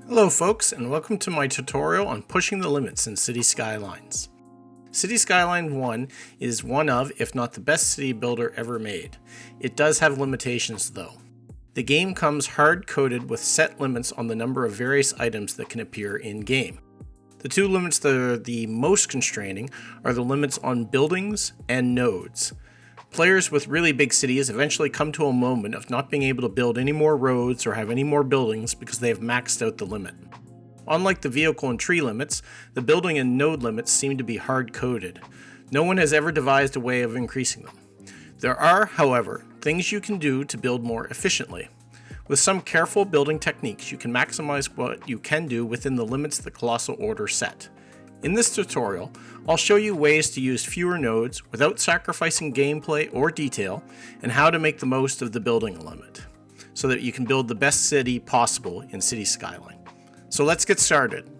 Hello folks, and welcome to my tutorial on pushing the limits in City Skylines. City Skyline 1 is one of, if not the best city builder ever made. It does have limitations though. The game comes hard-coded with set limits on the number of various items that can appear in-game. The two limits that are the most constraining are the limits on buildings and nodes. Players with really big cities eventually come to a moment of not being able to build any more roads or have any more buildings because they have maxed out the limit. Unlike the vehicle and tree limits, the building and node limits seem to be hard-coded. No one has ever devised a way of increasing them. There are, however, things you can do to build more efficiently. With some careful building techniques, you can maximize what you can do within the limits the Colossal Order set. In this tutorial, I'll show you ways to use fewer nodes without sacrificing gameplay or detail, and how to make the most of the building limit, so that you can build the best city possible in City Skyline. So let's get started.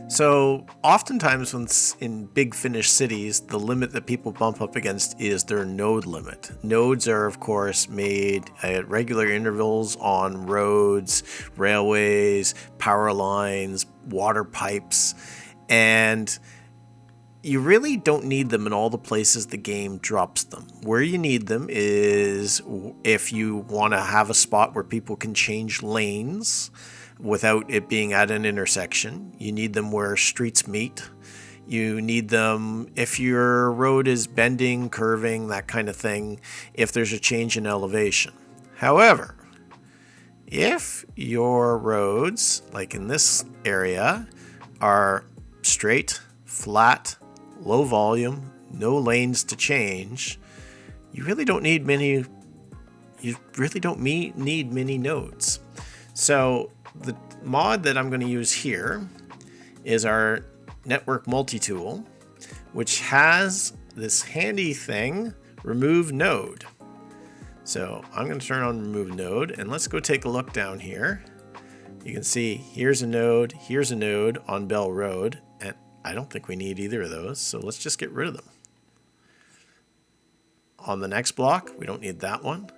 So oftentimes when in big finished cities, the limit that people bump up against is their node limit. Nodes are of course made at regular intervals on roads, railways, power lines, water pipes, and you really don't need them in all the places the game drops them. Where you need them is if you want to have a spot where people can change lanes without it being at an intersection. You need them where streets meet. You need them if your road is bending, curving, that kind of thing, if there's a change in elevation. However, if your roads, like in this area, are straight, flat, low volume, no lanes to change, you really don't need many nodes. So the mod that I'm going to use here is our network multi-tool, which has this handy thing, remove node. So I'm going to turn on remove node, and let's go take a look down here. You can see here's a node on Bell Road, and I don't think we need either of those, so let's just get rid of them. On the next block, we don't need that one.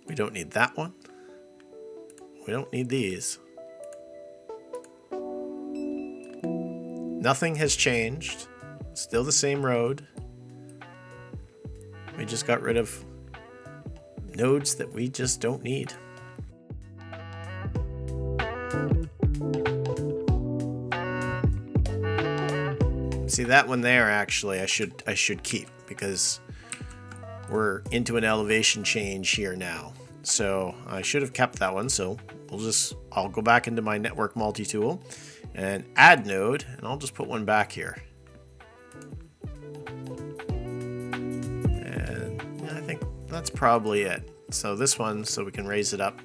We don't need that one. We don't need these. Nothing has changed. Still the same road. We just got rid of nodes that we just don't need. See, that one there actually I should keep, because we're into an elevation change here now. So I should have kept that one. So I'll go back into my network multi-tool and add node, and I'll just put one back here. And I think that's probably it. So this one, so we can raise it up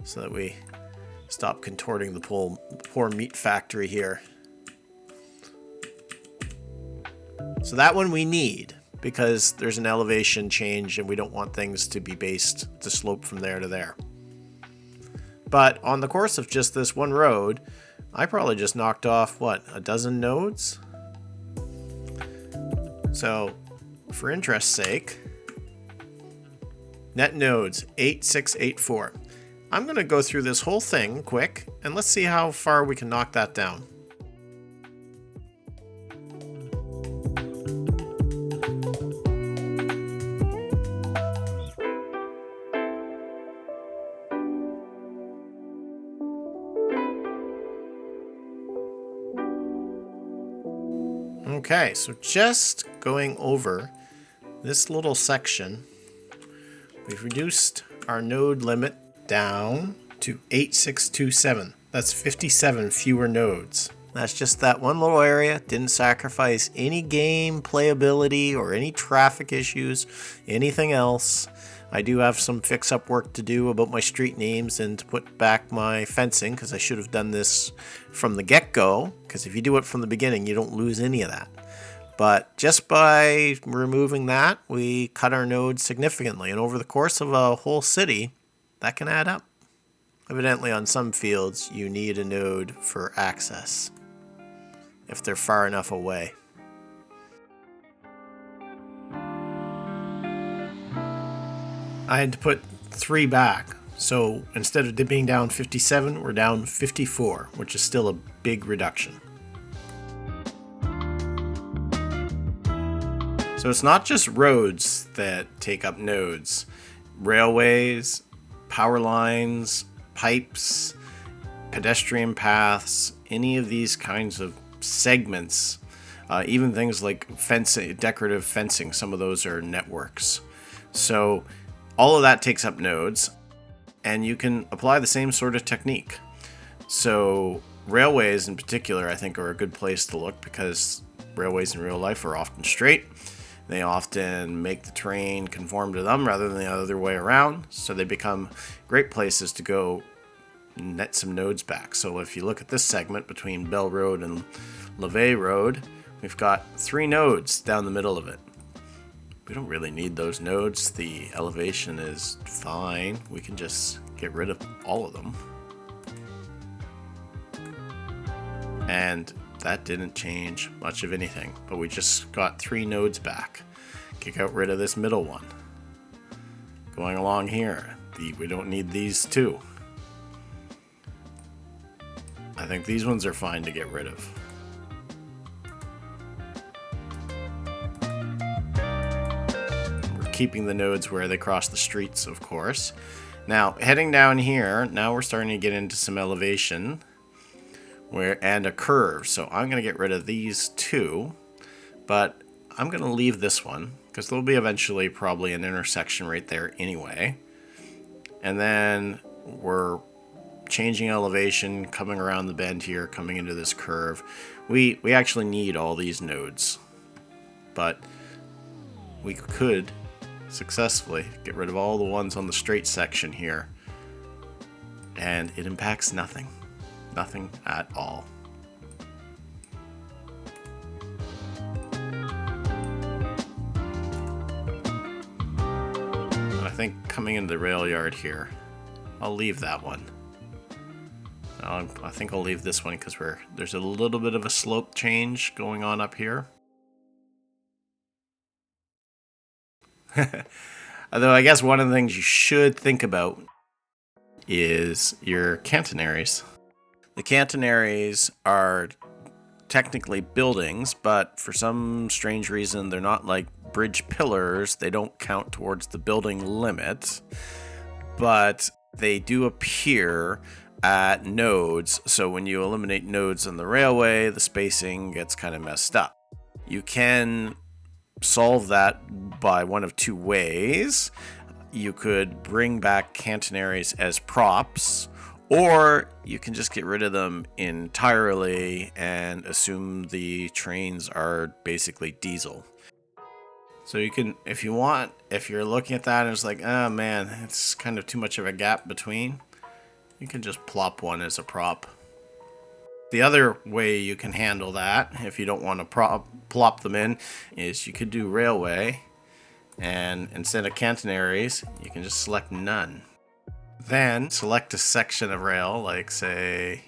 so that we stop contorting the poor meat factory here. So that one we need, because there's an elevation change and we don't want things to be based to slope from there to there. But on the course of just this one road, I probably just knocked off, a dozen nodes? So for interest's sake, net nodes 8684. I'm going to go through this whole thing quick, and let's see how far we can knock that down. Okay, so just going over this little section, we've reduced our node limit down to 8627. That's 57 fewer nodes. That's just that one little area. Didn't sacrifice any game playability or any traffic issues, anything else. I do have some fix-up work to do about my street names and to put back my fencing, because I should have done this from the get-go, because if you do it from the beginning, you don't lose any of that. But just by removing that, we cut our nodes significantly, and over the course of a whole city, that can add up. Evidently, on some fields, you need a node for access, if they're far enough away. I had to put 3 back, So instead of being down 57, we're down 54, which is still a big reduction. So it's not just roads that take up nodes. Railways, power lines, pipes, pedestrian paths, any of these kinds of segments, even things like fencing, decorative fencing, some of those are networks. So all of that takes up nodes, and you can apply the same sort of technique. So railways in particular, I think, are a good place to look because railways in real life are often straight. They often make the terrain conform to them rather than the other way around, so they become great places to go net some nodes back. So if you look at this segment between Bell Road and Levay Road, we've got 3 nodes down the middle of it. We don't really need those nodes. The elevation is fine. We can just get rid of all of them. And that didn't change much of anything, but we just got 3 nodes back. Get rid of this middle one. Going along here, we don't need these 2. I think these ones are fine to get rid of. We're keeping the nodes where they cross the streets, of course. Now, heading down here, now we're starting to get into some elevation and a curve. So I'm going to get rid of these 2, but I'm going to leave this one because there'll be eventually probably an intersection right there anyway. And then we're changing elevation, coming around the bend here, coming into this curve. We actually need all these nodes, but we could successfully get rid of all the ones on the straight section here, and it impacts nothing. Nothing at all. I think coming into the rail yard here, I'll leave that one. I think I'll leave this one because there's a little bit of a slope change going on up here. Although I guess one of the things you should think about is your catenaries. The catenaries are technically buildings, but for some strange reason, they're not like bridge pillars. They don't count towards the building limit, but they do appear at nodes. So when you eliminate nodes on the railway, the spacing gets kind of messed up. You can solve that by one of 2 ways. You could bring back catenaries as props, or you can just get rid of them entirely and assume the trains are basically diesel. So you can, if you want, if you're looking at that and it's like, oh man, it's kind of too much of a gap between, you can just plop one as a prop. The other way you can handle that, if you don't want to plop them in, is you could do railway, and instead of catenaries, you can just select none. Then select a section of rail, like say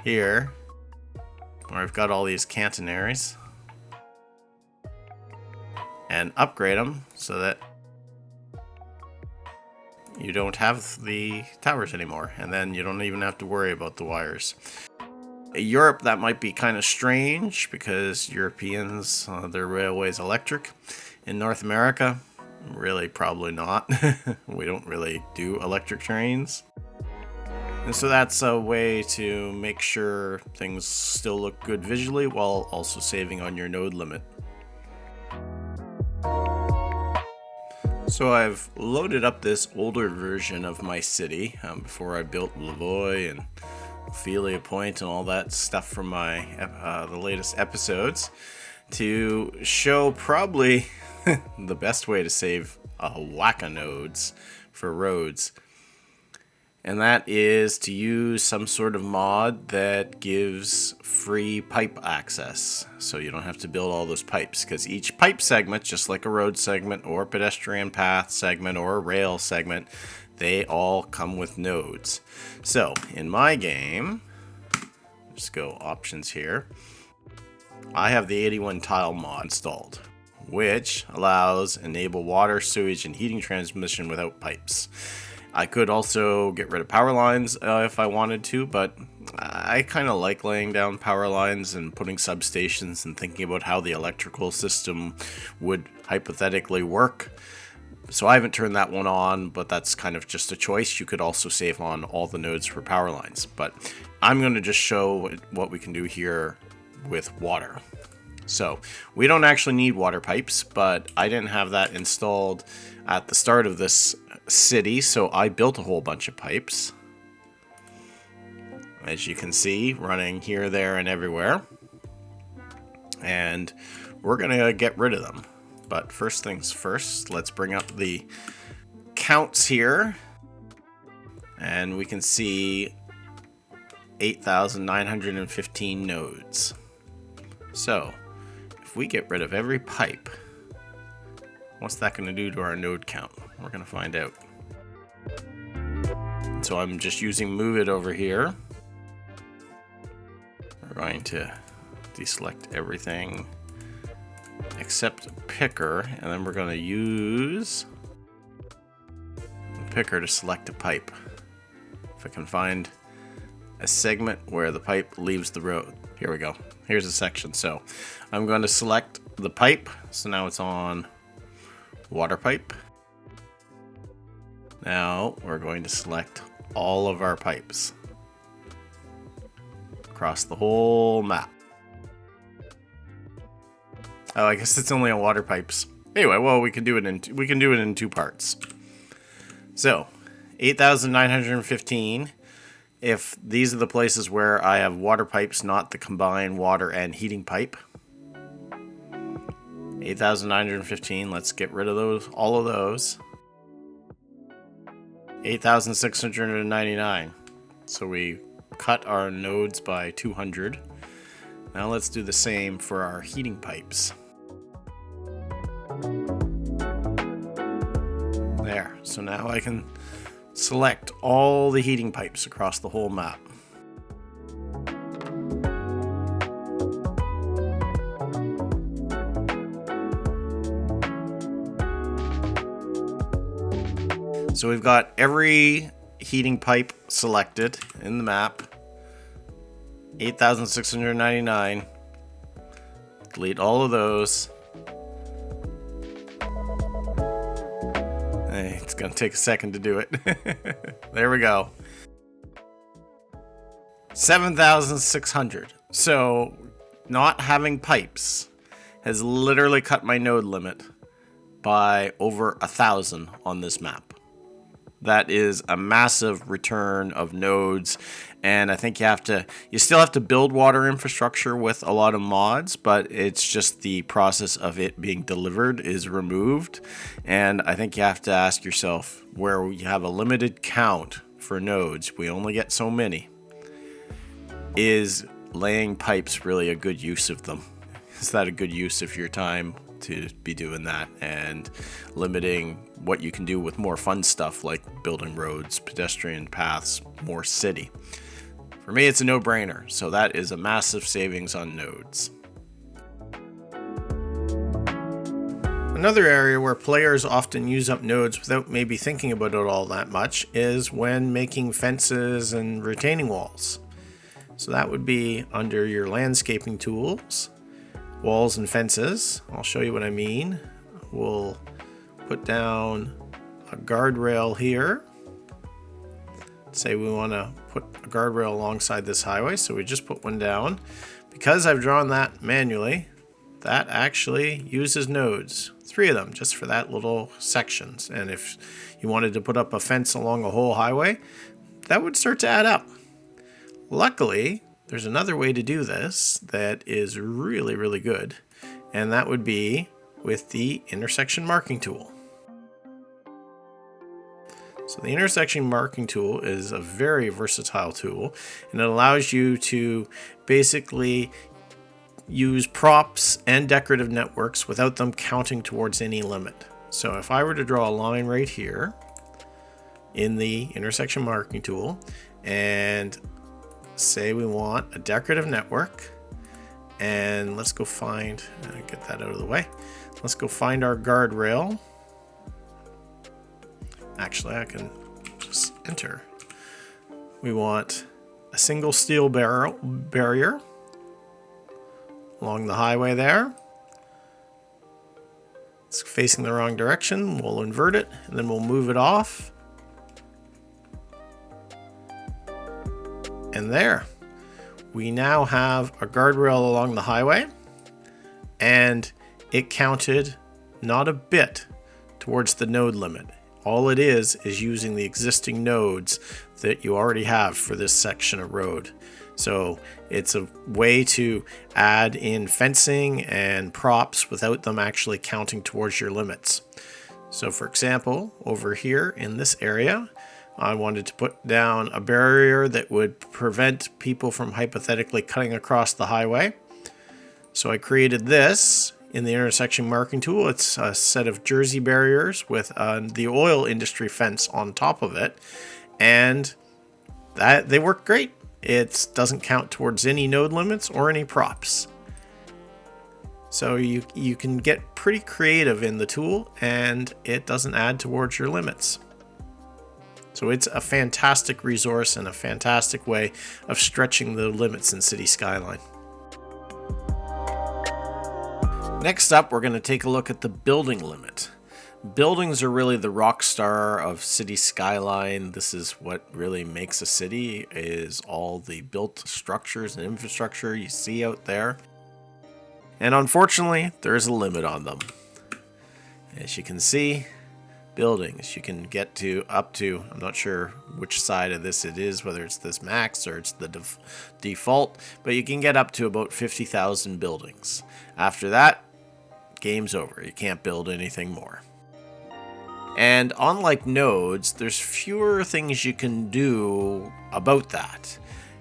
here, where I've got all these catenaries, and upgrade them so that you don't have the towers anymore, and then you don't even have to worry about the wires. In Europe, that might be kind of strange because Europeans, their railway's electric. In North America, really probably not. We don't really do electric trains. And so that's a way to make sure things still look good visually while also saving on your node limit. So I've loaded up this older version of my city before I built Lavoy and Ophelia Point and all that stuff from my the latest episodes to show probably the best way to save a whack of nodes for roads. And that is to use some sort of mod that gives free pipe access. So you don't have to build all those pipes, because each pipe segment, just like a road segment or pedestrian path segment or a rail segment, they all come with nodes. So in my game, just go options here. I have the 81 tile mod installed, which allows enable water, sewage, and heating transmission without pipes. I could also get rid of power lines if I wanted to, but I kind of like laying down power lines and putting substations and thinking about how the electrical system would hypothetically work. So I haven't turned that one on, but that's kind of just a choice. You could also save on all the nodes for power lines, but I'm going to just show what we can do here with water. So we don't actually need water pipes, but I didn't have that installed at the start of this city, so I built a whole bunch of pipes. As you can see, running here, there, and everywhere. And we're going to get rid of them. But first things first, let's bring up the counts here. And we can see 8,915 nodes. So if we get rid of every pipe, what's that going to do to our node count? We're going to find out. So I'm just using move it over here. We're going to deselect everything except picker, and then we're going to use the picker to select a pipe. If I can find a segment where the pipe leaves the road. Here we go. Here's a section. So I'm going to select the pipe. So now it's on water pipe. Now we're going to select all of our pipes across the whole map. Oh, I guess it's only on water pipes. Anyway, well, we can do it in two parts. So 8,915. If these are the places where I have water pipes, not the combined water and heating pipe. 8,915. Let's get rid of those, all of those. 8,699. So we cut our nodes by 200. Now let's do the same for our heating pipes. There. So now I can select all the heating pipes across the whole map. So we've got every heating pipe selected in the map. 8,699. Delete all of those. It's going to take a second to do it. There we go. 7,600. So not having pipes has literally cut my node limit by over 1,000 on this map. That is a massive return of nodes, and I think you still have to build water infrastructure with a lot of mods, but it's just the process of it being delivered is removed. And I think you have to ask yourself, where you have a limited count for nodes, we only get so many, is laying pipes really a good use of them? Is that a good use of your time to be doing that and limiting what you can do with more fun stuff like building roads, pedestrian paths, more city? For me, it's a no-brainer. So that is a massive savings on nodes. Another area where players often use up nodes without maybe thinking about it all that much is when making fences and retaining walls. So that would be under your landscaping tools, walls and fences. I'll show you what I mean. We'll put down a guardrail here. Say we want to put a guardrail alongside this highway, so we just put one down. Because I've drawn that manually, that actually uses nodes, 3 of them, just for that little sections. And if you wanted to put up a fence along a whole highway, that would start to add up. Luckily, there's another way to do this that is really, really good, and that would be with the intersection marking tool. So the intersection marking tool is a very versatile tool, and it allows you to basically use props and decorative networks without them counting towards any limit. So if I were to draw a line right here in the intersection marking tool and say we want a decorative network, and let's go find, get that out of the way. Let's go find our guardrail. Actually, I can just enter. We want a single steel barrier along the highway there. It's facing the wrong direction. We'll invert it and then we'll move it off. And there. We now have a guardrail along the highway, and it counted not a bit towards the node limit. All it is using the existing nodes that you already have for this section of road. So it's a way to add in fencing and props without them actually counting towards your limits. So for example, over here in this area, I wanted to put down a barrier that would prevent people from hypothetically cutting across the highway. So I created this in the intersection marking tool. It's a set of jersey barriers with the oil industry fence on top of it. And they work great. It doesn't count towards any node limits or any props. So you can get pretty creative in the tool, and it doesn't add towards your limits. So it's a fantastic resource and a fantastic way of stretching the limits in City Skyline. Next up, we're going to take a look at the building limit. Buildings are really the rock star of City Skyline. This is what really makes a city, is all the built structures and infrastructure you see out there. And unfortunately, there is a limit on them. As you can see, buildings you can get to up to, I'm not sure which side of this it is, whether it's this max or it's the default, but you can get up to about 50,000 buildings. After that, game's over. You can't build anything more. And unlike nodes, there's fewer things you can do about that.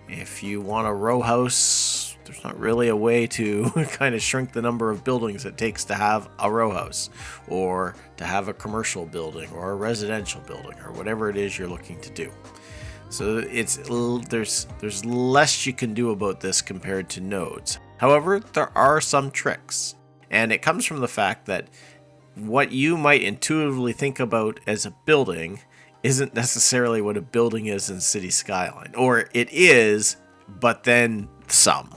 If you want a row house, there's not really a way to kind of shrink the number of buildings it takes to have a row house, or to have a commercial building or a residential building, or whatever it is you're looking to do. So there's less you can do about this compared to nodes. However, there are some tricks, and it comes from the fact that what you might intuitively think about as a building isn't necessarily what a building is in City Skyline, or it is, but then some.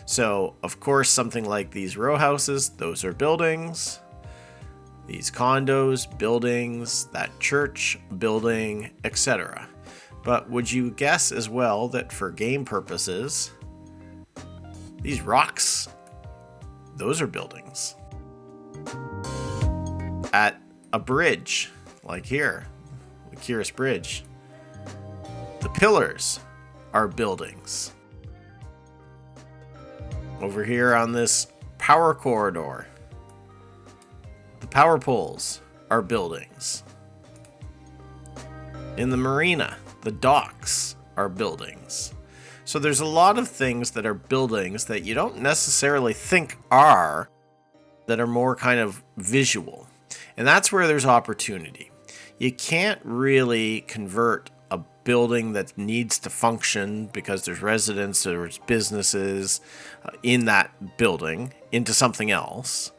So, of course, something like these row houses, those are buildings. These condos, buildings, that church, building, etc. But would you guess as well that for game purposes, these rocks, those are buildings? At a bridge, like here, the Curious Bridge, the pillars are buildings. Over here on this power corridor, the power poles are buildings. In the marina, the docks are buildings. So there's a lot of things that are buildings that you don't necessarily think are, that are more kind of visual. And that's where there's opportunity. You can't really convert a building that needs to function because there's residents or there's businesses in that building into something else.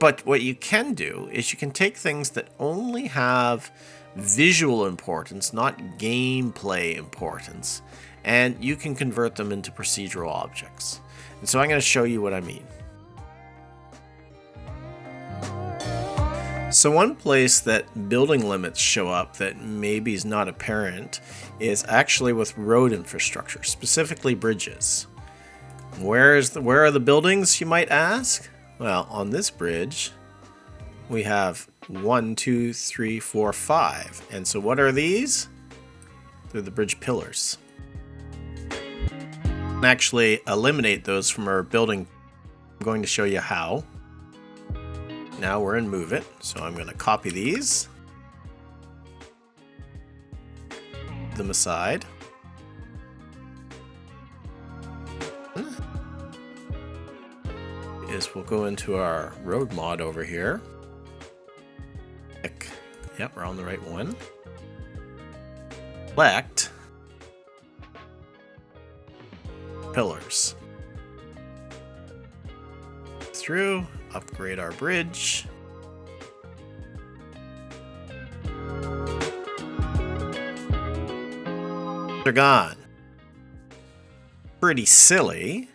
But what you can do is you can take things that only have visual importance, not gameplay importance, and you can convert them into procedural objects. And so I'm going to show you what I mean. So one place that building limits show up that maybe is not apparent is actually with road infrastructure, specifically bridges. Where are the buildings, you might ask? Well, on this bridge, we have 1, 2, 3, 4, 5. And so what are these? They're the bridge pillars. And actually eliminate those from our building. I'm going to show you how. Now we're in Move It, so I'm going to copy these, them aside. We'll go into our road mod over here. Yep, we're on the right one. Select pillars. Through, upgrade our bridge. They're gone. Pretty silly.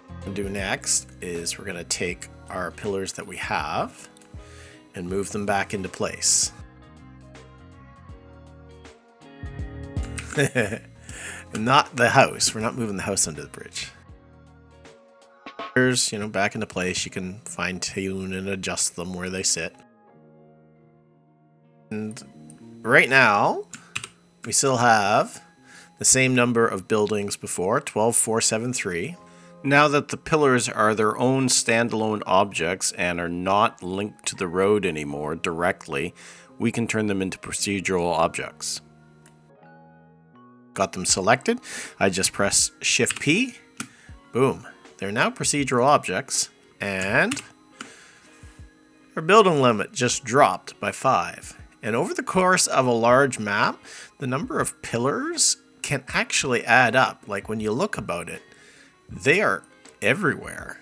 What we'll do next is we're going to take our pillars that we have and move them back into place. Not the house. We're not moving the house under the bridge. Pillars, back into place. You can fine tune and adjust them where they sit. And right now, we still have the same number of buildings before, 12,473. Now that the pillars are their own standalone objects and are not linked to the road anymore directly, we can turn them into procedural objects. Got them selected. I just press Shift P. Boom. They're now procedural objects, and our building limit just dropped by 5. And over the course of a large map, the number of pillars can actually add up. Like when you look about it, they are everywhere.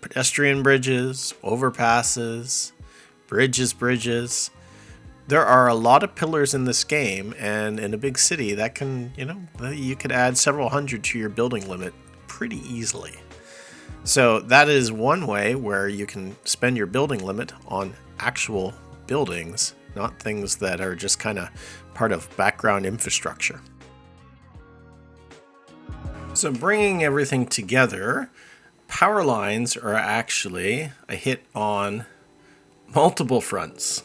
Pedestrian bridges, overpasses, bridges. There are a lot of pillars in this game, and in a big city that can, you could add several hundred to your building limit pretty easily. So that is one way where you can spend your building limit on actual buildings, not things that are just kind of part of background infrastructure. So bringing everything together, power lines are actually a hit on multiple fronts.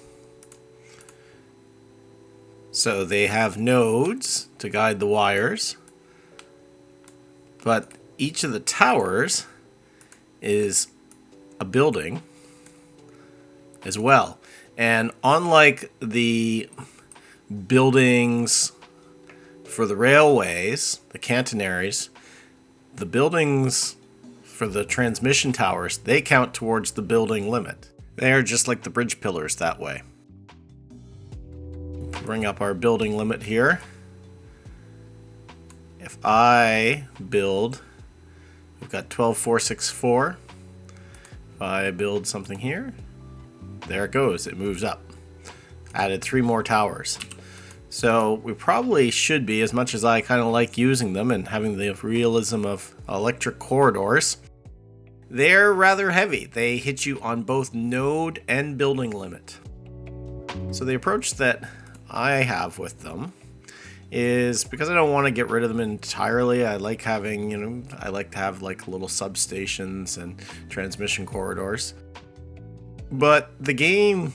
So they have nodes to guide the wires, but each of the towers is a building as well. And unlike the buildings for the railways, the catenaries, the buildings for the transmission towers, they count towards the building limit. They are just like the bridge pillars that way. Bring up our building limit here. If I build, we've got 12,464. If I build something here, there it goes, it moves up. Added 3 more towers. So we probably should be, as much as I kind of like using them and having the realism of electric corridors, they're rather heavy. They hit you on both node and building limit. So the approach that I have with them is, because I don't want to get rid of them entirely, I like having, I like to have like little substations and transmission corridors. But the game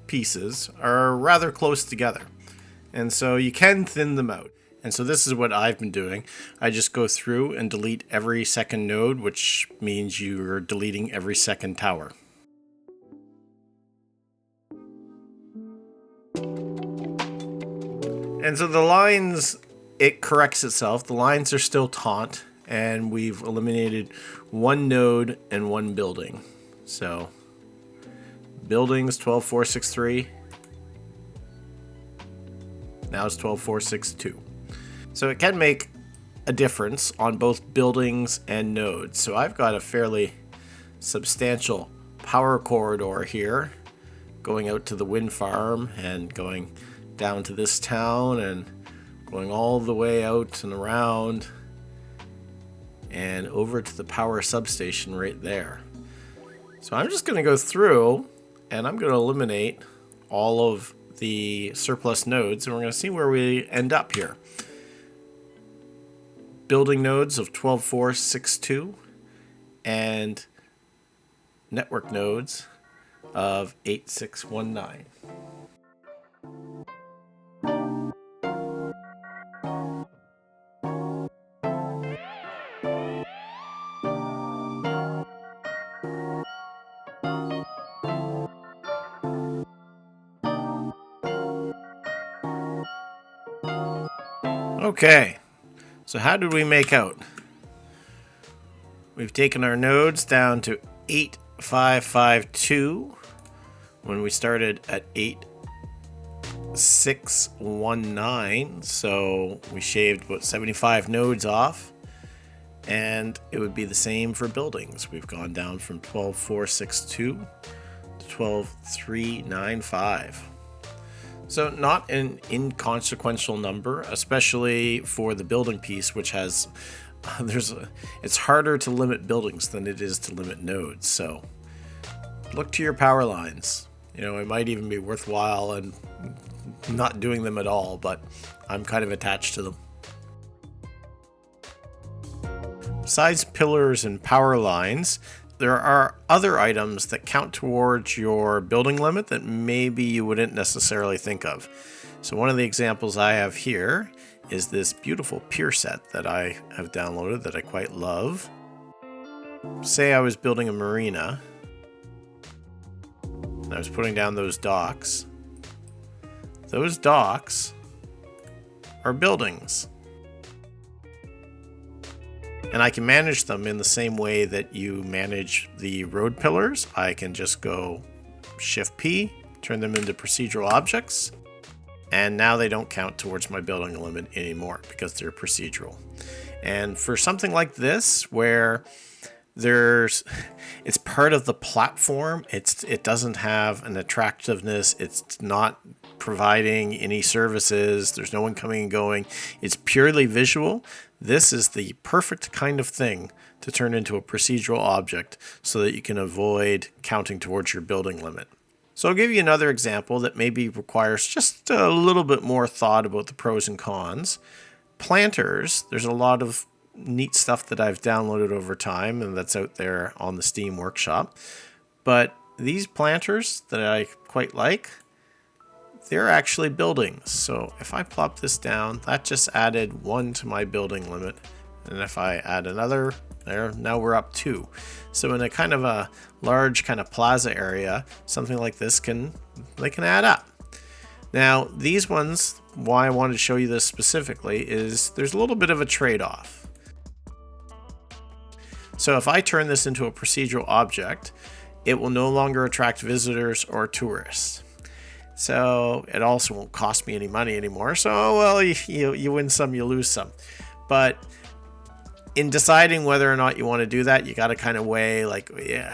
pieces are rather close together, and so you can thin them out. And so this is what I've been doing. I just go through and delete every second node, which means you're deleting every second tower. And so the lines, it corrects itself. The lines are still taunt, and we've eliminated 1 node and 1 building. So buildings 12,463. Now it's 12,462. So it can make a difference on both buildings and nodes. So I've got a fairly substantial power corridor here, going out to the wind farm and going down to this town and going all the way out and around and over to the power substation right there. So I'm just going to go through and I'm going to eliminate all of the surplus nodes, and we're going to see where we end up here. Building nodes of 12,462 and network nodes of 8,619. Okay, so how did we make out? We've taken our nodes down to 8,552 when we started at 8,619, so we shaved about 75 nodes off, and it would be the same for buildings. We've gone down from 12,462 to 12,395. So not an inconsequential number, especially for the building piece, which has it's harder to limit buildings than it is to limit nodes. So look to your power lines. It might even be worthwhile and not doing them at all, but I'm kind of attached to them. Besides pillars and power lines, there are other items that count towards your building limit that maybe you wouldn't necessarily think of. So one of the examples I have here is this beautiful pier set that I have downloaded that I quite love. Say I was building a marina and I was putting down those docks. Those docks are buildings. And I can manage them in the same way that you manage the road pillars. I can just go Shift P, turn them into procedural objects, and now they don't count towards my building limit anymore because they're procedural. And for something like this, where it's part of the platform, it doesn't have an attractiveness, it's not providing any services, there's no one coming and going, it's purely visual. This is the perfect kind of thing to turn into a procedural object so that you can avoid counting towards your building limit. So I'll give you another example that maybe requires just a little bit more thought about the pros and cons. Planters, there's a lot of neat stuff that I've downloaded over time and that's out there on the Steam Workshop. But these planters that I quite like, they're actually buildings. So if I plop this down, that just added 1 to my building limit. And if I add another there, now we're up 2. So in a kind of a large kind of plaza area, something like this can add up. Now these ones, why I wanted to show you this specifically is there's a little bit of a trade-off. So if I turn this into a procedural object, it will no longer attract visitors or tourists. So it also won't cost me any money anymore. So, well, you win some, you lose some. But in deciding whether or not you want to do that, you got to kind of weigh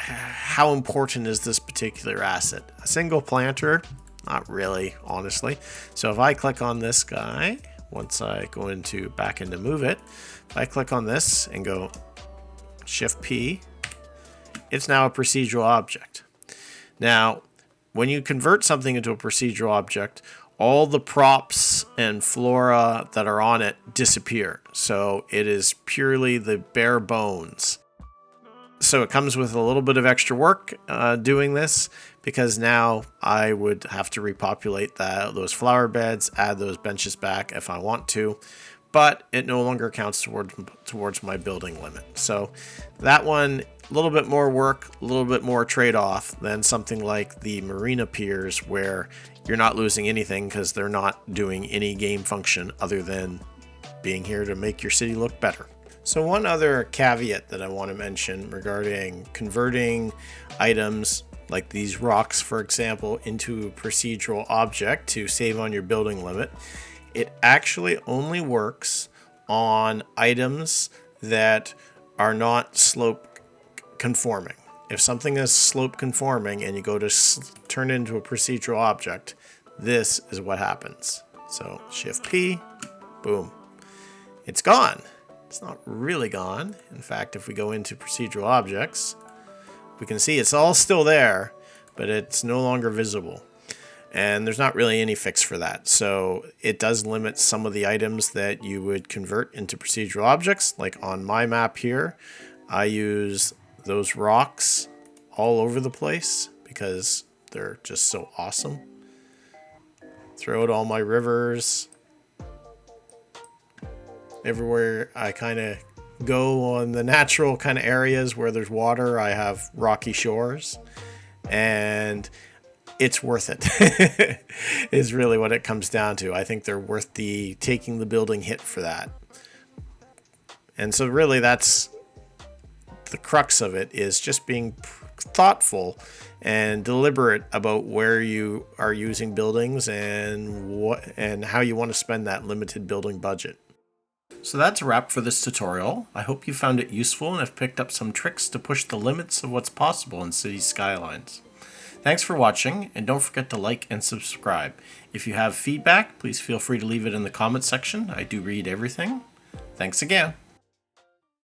how important is this particular asset? A single planter? Not really, honestly. So if I click on this guy, once I go back into move it, if I click on this and go Shift P, it's now a procedural object. Now, when you convert something into a procedural object, all the props and flora that are on it disappear. So it is purely the bare bones. So it comes with a little bit of extra work doing this, because now I would have to repopulate those flower beds, add those benches back if I want to, but it no longer counts towards my building limit. So that one, a little bit more work, a little bit more trade-off than something like the marina piers, where you're not losing anything because they're not doing any game function other than being here to make your city look better. So one other caveat that I want to mention regarding converting items like these rocks, for example, into a procedural object to save on your building limit, it actually only works on items that are not slope conforming. If something is slope conforming and you go to turn it into a procedural object, this is what happens. So Shift P, boom, it's gone. It's not really gone. In fact, if we go into procedural objects, we can see it's all still there, but it's no longer visible. And there's not really any fix for that. So it does limit some of the items that you would convert into procedural objects. Like on my map here, I use those rocks all over the place because they're just so awesome. Throughout all my rivers, everywhere I kind of go on the natural kind of areas where there's water, I have rocky shores, and it's worth it is really what it comes down to. I think they're worth taking the building hit for that. And so really that's the crux of it, is just being thoughtful and deliberate about where you are using buildings and how you want to spend that limited building budget. So that's a wrap for this tutorial. I hope you found it useful and have picked up some tricks to push the limits of what's possible in City Skylines. Thanks for watching, and don't forget to like and subscribe. If you have feedback, please feel free to leave it in the comments section. I do read everything. Thanks again.